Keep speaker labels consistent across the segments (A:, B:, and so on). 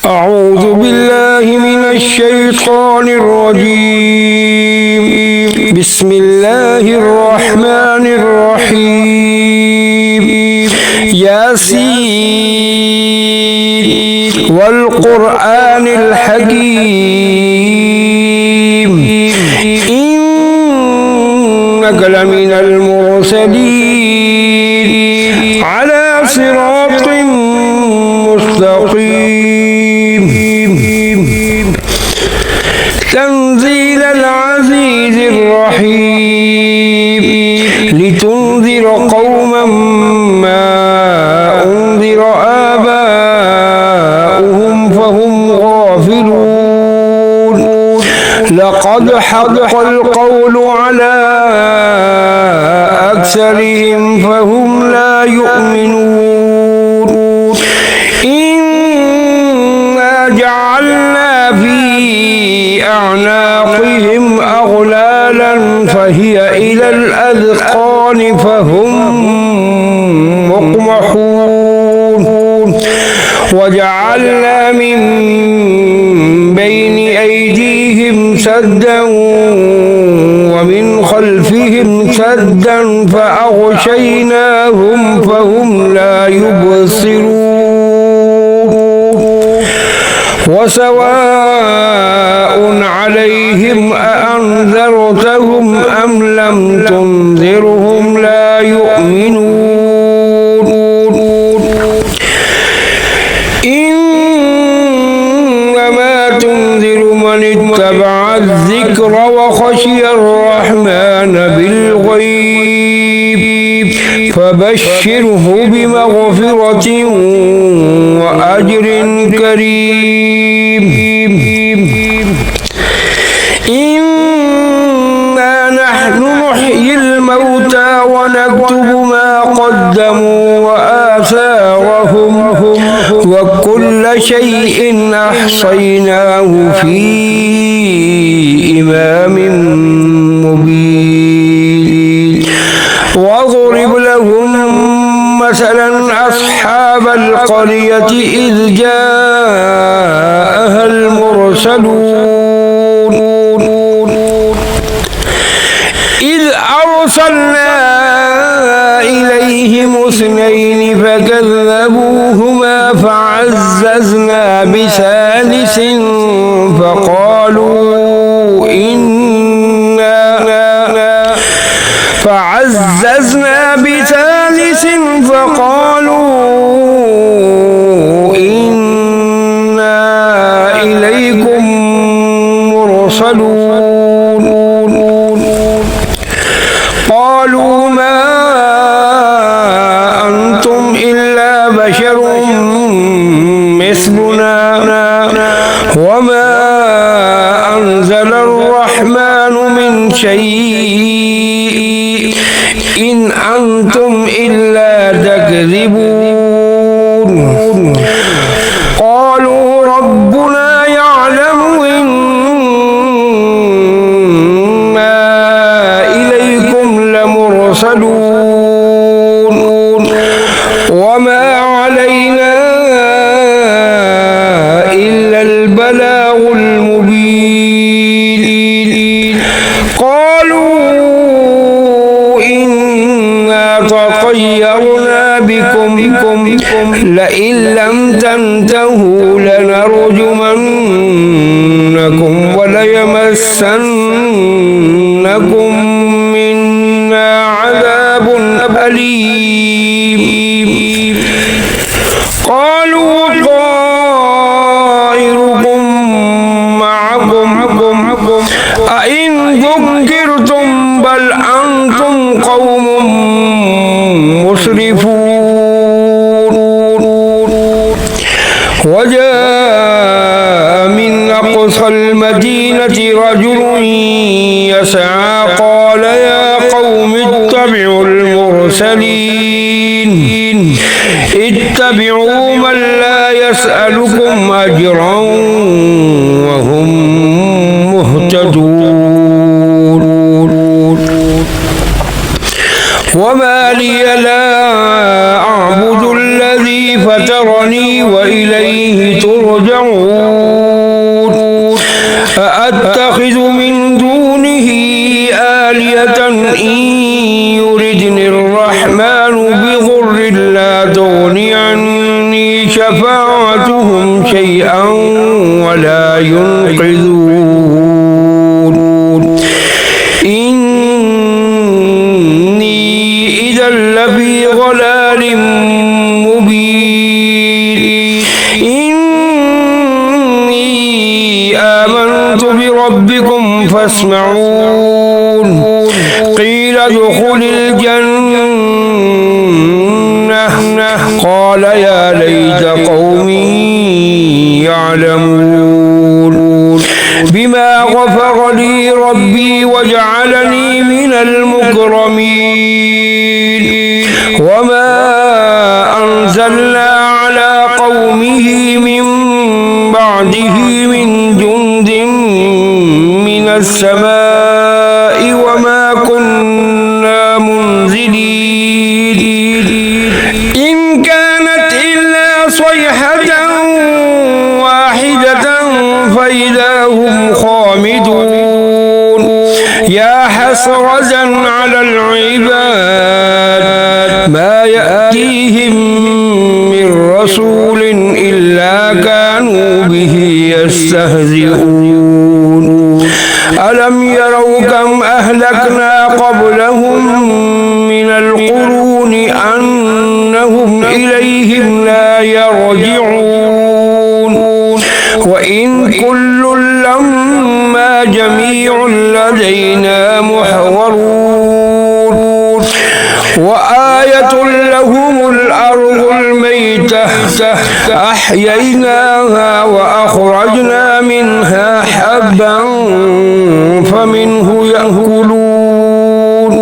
A: أعوذ بالله من الشيطان الرجيم. بسم الله الرحمن الرحيم. ياسين والقرآن الحكيم إنك لمن المرسلين على صراط مستقيم. تنزيل العزيز الرحيم لتنذر قوما ما أنذر آباؤهم فهم غافلون. لقد حق القول على أكثرهم فهم لا يؤمنون. إنا جعلنا في أعناقهم أغلالا فهي إلى الأذقان فهم مقمحون. وجعلنا من بين أيديهم سدا ومن خلفهم سدا فأغشيناهم فهم لا يبصرون. وسواء عليهم أأنذرتهم أم لم تنذرهم لا يؤمنون. إنما تنذر من اتبع الذكر وخشي الرحمن بالغيب فبشره بمغفرة وأجر كريم. إنا نحن نحيي الموتى ونكتب ما قدموا وآثارهم وكل شيء أحصيناه في إمام مبين. واضرب لهم مثلا أصحاب القرية إذ جاءها المرسلون إذ أرسلنا إليهم اثنين فكذبوهما فعززنا بثالث فقالوا إنا إليكم مرسلون. قالوا ما أنتم إلا بشر مثلنا وما أنزل الرحمن من شيء إن أنتم إلا تكذبون. قالوا ربنا يعلم إنا إليكم لمرسلون وما علينا إلا البلاغ المبين. قالوا طيرنا بكم لئن لم تنتهوا لنرجمنكم وليمسنكم منا عذاب أليم. قالوا طائركم معكم أئن ذكرتم بل أنتم قوم مسرفون. وجاء من أقصى المدينة رجل يسعى قال يا قوم اتبعوا المرسلين اتبعوا من لا يسألكم أجرا وهم مهتدون. وما لي لا أعبد الذي فطرني وإليه ترجعون. يرجعون أأتخذ من دونه آلهة إن يردني الرحمن بضر لا تغن عني شفاعتهم شيئا ولا ينقذون إني إذا لفي ضلال مبين إني آمنت بربكم فاسمعون قيل ادخل الجنة قال يا ليت قومي يعلمون بما غفر لي ربي وجعلني من المكرمين وما أنزلنا على قومه من بعده من جند من السماء وما كنا منزلين إن كانت إلا صيحة واحدة فإذا هم خامدون يا حسرة على العباد ما يأتيهم من رسول إلا كانوا به يستهزئون ألم يروا كم أهلكنا قبلهم من القرون أنهم إليهم لا يرجعون وإن كل لما جميع لدينا محضرون وآية لهم الأرض الميتة أحييناها وأخرجنا منها حبا فمنه يأكلون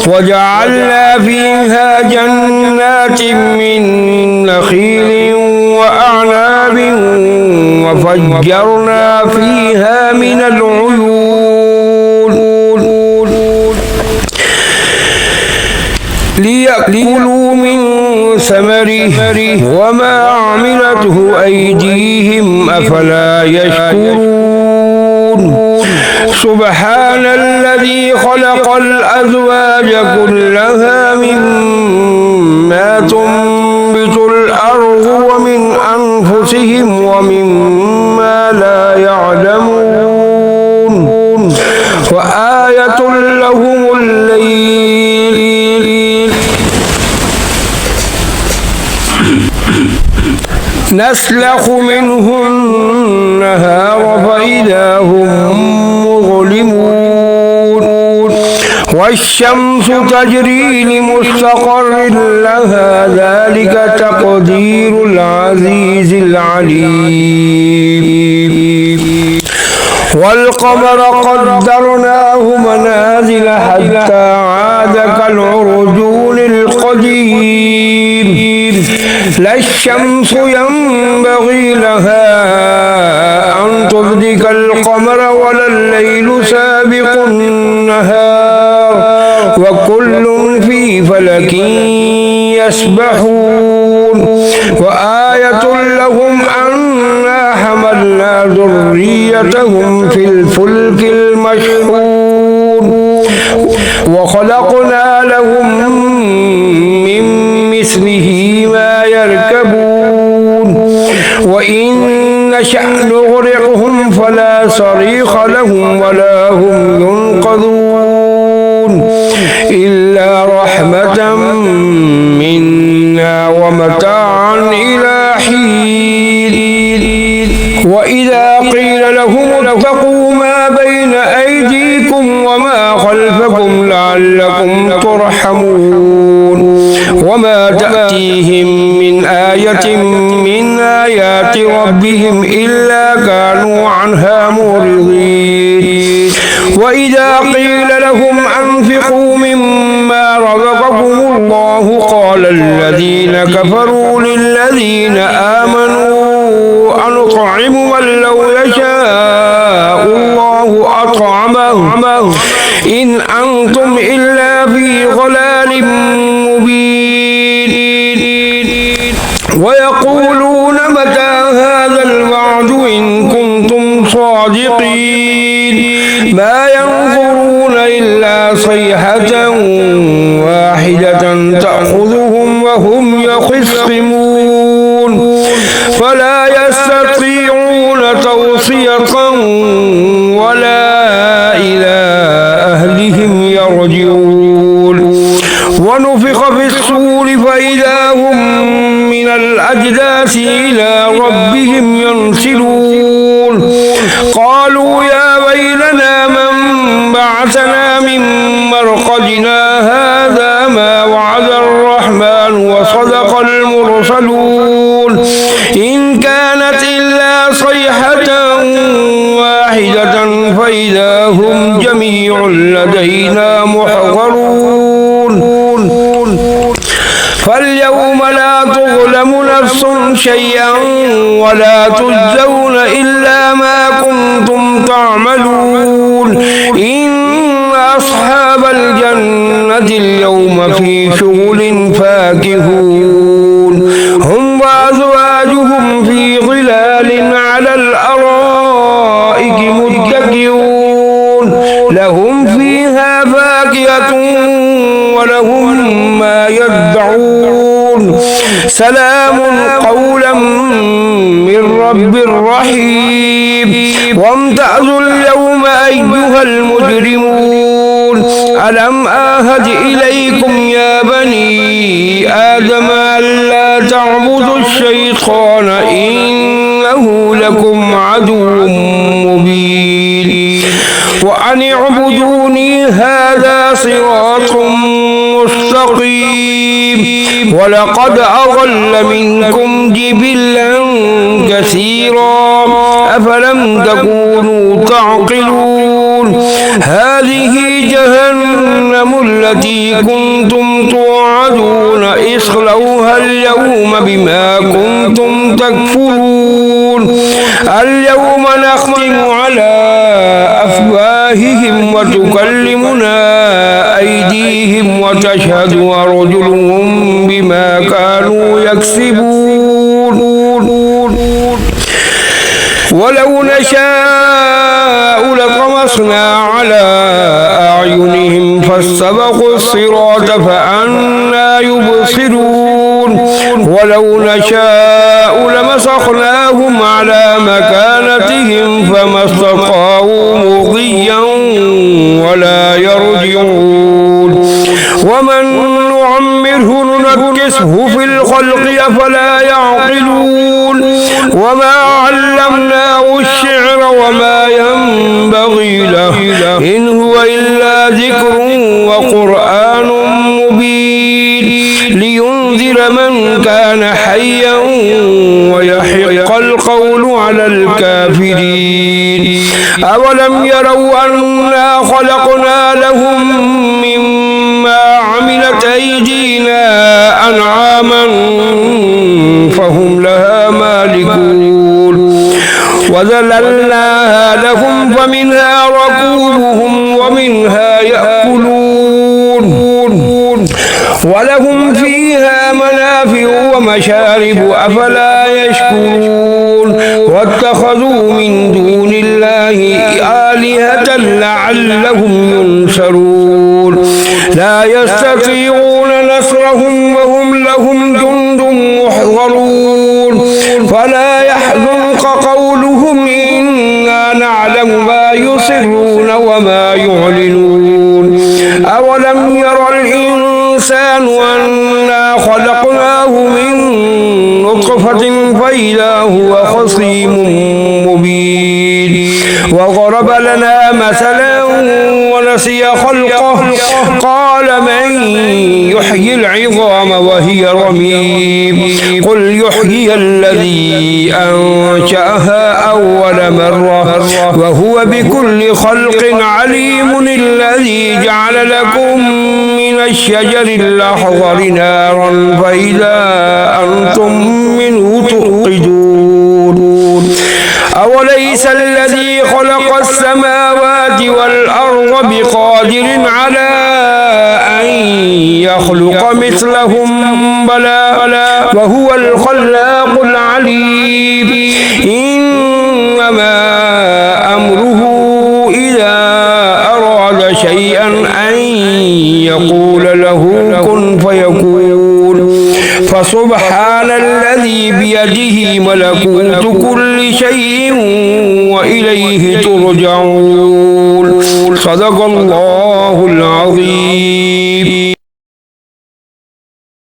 A: وجعلنا فيها جنات من نخيل وأعناب وفجرنا فيها من العيون ليأكلوا من ثمره وما عملته أيديهم أفلا يشكرون سبحان الذي خلق الأزواج كلها مما تنبت الأرض ومن أنفسهم ومما لا يعلمون وآية لهم الليل نسلخ منه النهار فإذا هم مظلمون والشمس تجري لمستقر لها ذلك تقدير العزيز العليم والقمر قدرناه منازل حتى عاد كالعرجون القديم لا الشمس ينبغي لها أن تدرك القمر ولا الليل سابق النهار وكل في فلك يسبحون وآية لهم أنا حملنا ذريتهم في الفلك المشحون وخلقنا لهم من مثله ما يركبون وإن نشأ نغرقهم فلا صريخ لهم ولا هم ينقذون إلا رحمة منا ومتاعا إلى حين وإذا قيل لهم اتقوا ما بين أيديكم وما خلفكم لعلكم ترحمون وما تأتيهم من آية من آيات ربهم إلا كانوا عنها معرضين وإذا قيل لهم أنفقوا مما رزقكم الله قال الذين كفروا للذين آمنوا أنطعم من لو يشاء الله أطعمه إن أنتم إلا في ضلال مبين ويقولون متى هذا الصادقين ما ينظرون إلا صيحة واحدة تأخذهم وهم يخصمون فلا يستطيعون توصية ولا إلى أهلهم يرجعون ونفخ في الصور فإذا هم من الأجداث إلى ربهم ينسلون قالوا يا ويلنا من بعثنا من مرقدنا هذا ما وعد الرحمن وصدق المرسلون إن كانت إلا صيحة واحدة فإذا هم جميع لدينا محضرون فاليوم لا تظلم نفس شيئا ولا تجزون إلا ما كنتم تعملون إن أصحاب الجنة اليوم في شغل فاكهون هم وأزواجهم في ظلال على الأرائك متكئون لهم فيها فاكهة ولهم ما يدعون سلام قولا من رب رحيم وامتازوا اليوم أيها المجرمون ألم آهد إليكم يا بني آدم ألا تعبدوا الشيطان إنه لكم عدو مبين وأن اعبدوني هذا صراط مستقيم ولقد أضل منكم جبلا كثيرا أفلم تكونوا تعقلون هذه جهنم التي كنتم توعدون اصلوها اليوم بما كنتم تكفرون اليوم نختم على أفواههم وتكلمنا أيديهم وتشهد أرجلهم بما كانوا يكسبون ولو نشاء لطمسنا على أعينهم فاستبقوا الصراط فأنى يبصرون ولو نشاء لمسخناهم على مكانتهم فما استطاعوا مضيا ولا يرجعون ومن نعمره ننكسه في الخلق أفلا يعقلون وما علمناه الشعر وما ينبغي له إن هو إلا ذكر وقرآن مبين لينذر من كان حيا ويحق القول على الكافرين أولم يروا أنا خلقنا لهم مما عملت أيدينا أنعاما فهم لها مالكون وذللناها لهم فمنها ركوبهم ومنها يأكلون ولهم فيها منافع ومشارب أفلا يشكرون واتخذوا من دون الله آلهة لعلهم ينصرون لا يستطيعون نصرهم وهم لهم جند محضرون فلا يحزنك قولهم إنا نعلم ما يسرون وما يعلنون أولم ير الإنسان أنا خلقناه من نطفة فإذا هو خصيم مبين وضرب لنا مثلا ونسي خلقه قال من يحيي العظام وهي رميم قل يحيي الذي أنشأها أول مرة وهو بكل خلق عليم الذي جعل لكم من الشجر الأخضر نارا فإذا أنتم منه توقدون أوليس الذي خلق السماوات والأرض بقادر على أن يخلق مثلهم بلى وهو الخلاق العليم إنما شيئا أن يقول له كن فيكون فسبحان الذي بيده ملكوت كل شيء وإليه ترجعون صدق الله العظيم.